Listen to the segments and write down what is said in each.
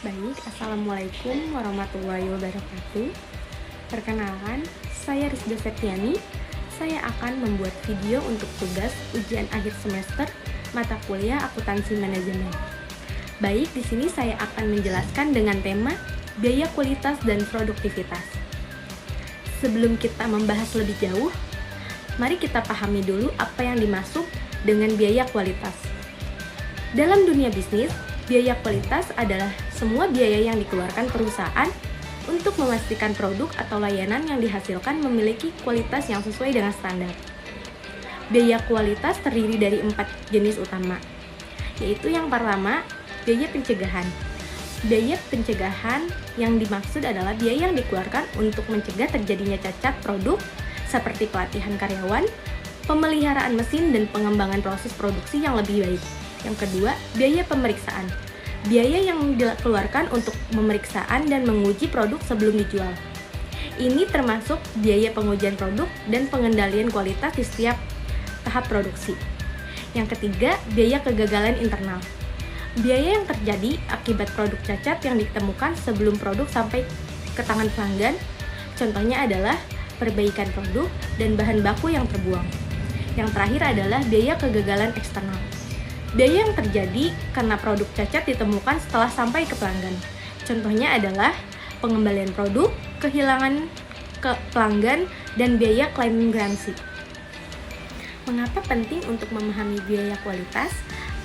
Baik, Assalamualaikum warahmatullahi wabarakatuh. Perkenalkan, saya Rizda Septiani. Saya akan membuat video untuk tugas ujian akhir semester mata kuliah akuntansi manajemen. Baik, di sini saya akan menjelaskan dengan tema biaya kualitas dan produktivitas. Sebelum kita membahas lebih jauh, mari kita pahami dulu apa yang dimaksud dengan biaya kualitas. Dalam dunia bisnis, biaya kualitas adalah semua biaya yang dikeluarkan perusahaan untuk memastikan produk atau layanan yang dihasilkan memiliki kualitas yang sesuai dengan standar. Biaya kualitas terdiri dari 4 jenis utama, yaitu yang pertama, biaya pencegahan. Biaya pencegahan yang dimaksud adalah biaya yang dikeluarkan untuk mencegah terjadinya cacat produk seperti pelatihan karyawan, pemeliharaan mesin, dan pengembangan proses produksi yang lebih baik. Yang kedua, biaya pemeriksaan. Biaya yang dikeluarkan untuk pemeriksaan dan menguji produk sebelum dijual. Ini termasuk biaya pengujian produk dan pengendalian kualitas di setiap tahap produksi. Yang ketiga, biaya kegagalan internal. Biaya yang terjadi akibat produk cacat yang ditemukan sebelum produk sampai ke tangan pelanggan. Contohnya adalah perbaikan produk dan bahan baku yang terbuang. Yang terakhir adalah biaya kegagalan eksternal. Biaya yang terjadi karena produk cacat ditemukan setelah sampai ke pelanggan. Contohnya adalah pengembalian produk, kehilangan ke pelanggan, dan biaya klaim garansi. Mengapa penting untuk memahami biaya kualitas?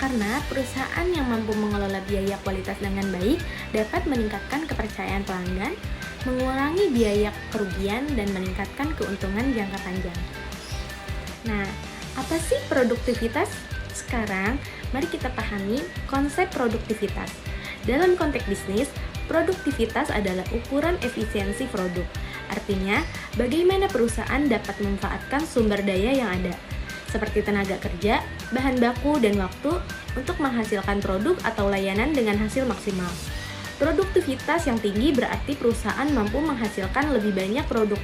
Karena perusahaan yang mampu mengelola biaya kualitas dengan baik dapat meningkatkan kepercayaan pelanggan, mengurangi biaya kerugian, dan meningkatkan keuntungan jangka panjang. Nah, apa sih produktivitas? Sekarang, mari kita pahami konsep produktivitas. Dalam konteks bisnis, produktivitas adalah ukuran efisiensi produk. Artinya, bagaimana perusahaan dapat memanfaatkan sumber daya yang ada, seperti tenaga kerja, bahan baku, dan waktu untuk menghasilkan produk atau layanan dengan hasil maksimal. Produktivitas yang tinggi berarti perusahaan mampu menghasilkan lebih banyak produk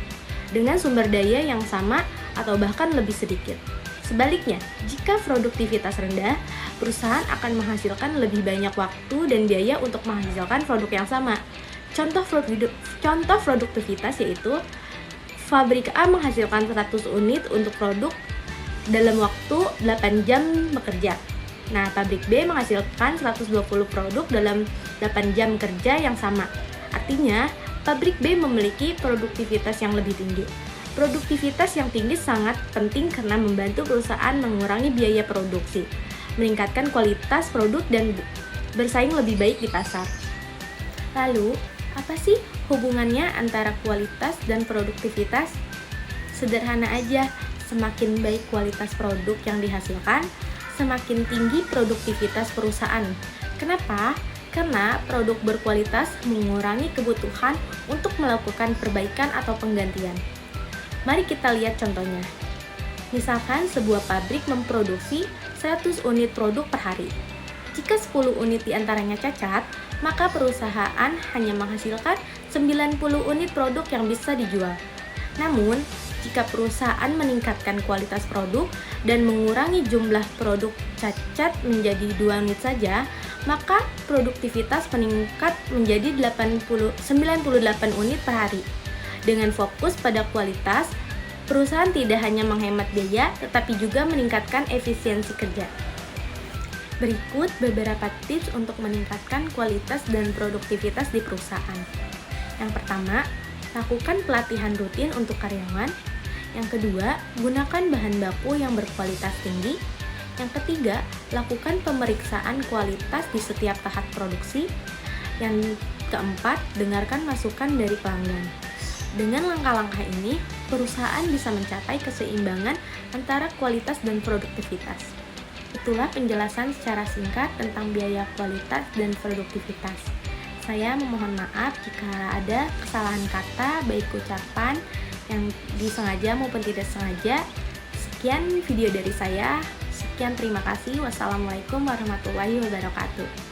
dengan sumber daya yang sama atau bahkan lebih sedikit. Sebaliknya, jika produktivitas rendah, perusahaan akan menghasilkan lebih banyak waktu dan biaya untuk menghasilkan produk yang sama. Contoh produktivitas yaitu pabrik A menghasilkan 100 unit untuk produk dalam waktu 8 jam bekerja. Nah, pabrik B menghasilkan 120 produk dalam 8 jam kerja yang sama. Artinya, pabrik B memiliki produktivitas yang lebih tinggi. Produktivitas yang tinggi sangat penting karena membantu perusahaan mengurangi biaya produksi, meningkatkan kualitas produk, dan bersaing lebih baik di pasar. Lalu, apa sih hubungannya antara kualitas dan produktivitas? Sederhana aja, semakin baik kualitas produk yang dihasilkan, semakin tinggi produktivitas perusahaan. Kenapa? Karena produk berkualitas mengurangi kebutuhan untuk melakukan perbaikan atau penggantian. Mari kita lihat contohnya. Misalkan sebuah pabrik memproduksi 100 unit produk per hari. Jika 10 unit diantaranya cacat, maka perusahaan hanya menghasilkan 90 unit produk yang bisa dijual. Namun, jika perusahaan meningkatkan kualitas produk dan mengurangi jumlah produk cacat menjadi 2 unit saja, maka produktivitas meningkat menjadi 98 unit per hari. Dengan fokus pada kualitas, perusahaan tidak hanya menghemat biaya, tetapi juga meningkatkan efisiensi kerja. Berikut beberapa tips untuk meningkatkan kualitas dan produktivitas di perusahaan. Yang pertama, lakukan pelatihan rutin untuk karyawan. Yang kedua, gunakan bahan baku yang berkualitas tinggi. Yang ketiga, lakukan pemeriksaan kualitas di setiap tahap produksi. Yang keempat, dengarkan masukan dari pelanggan. Dengan langkah-langkah ini, perusahaan bisa mencapai keseimbangan antara kualitas dan produktivitas. Itulah penjelasan secara singkat tentang biaya kualitas dan produktivitas. Saya memohon maaf jika ada kesalahan kata, baik ucapan yang disengaja maupun tidak sengaja. Sekian video dari saya. Sekian, terima kasih. Wassalamualaikum warahmatullahi wabarakatuh.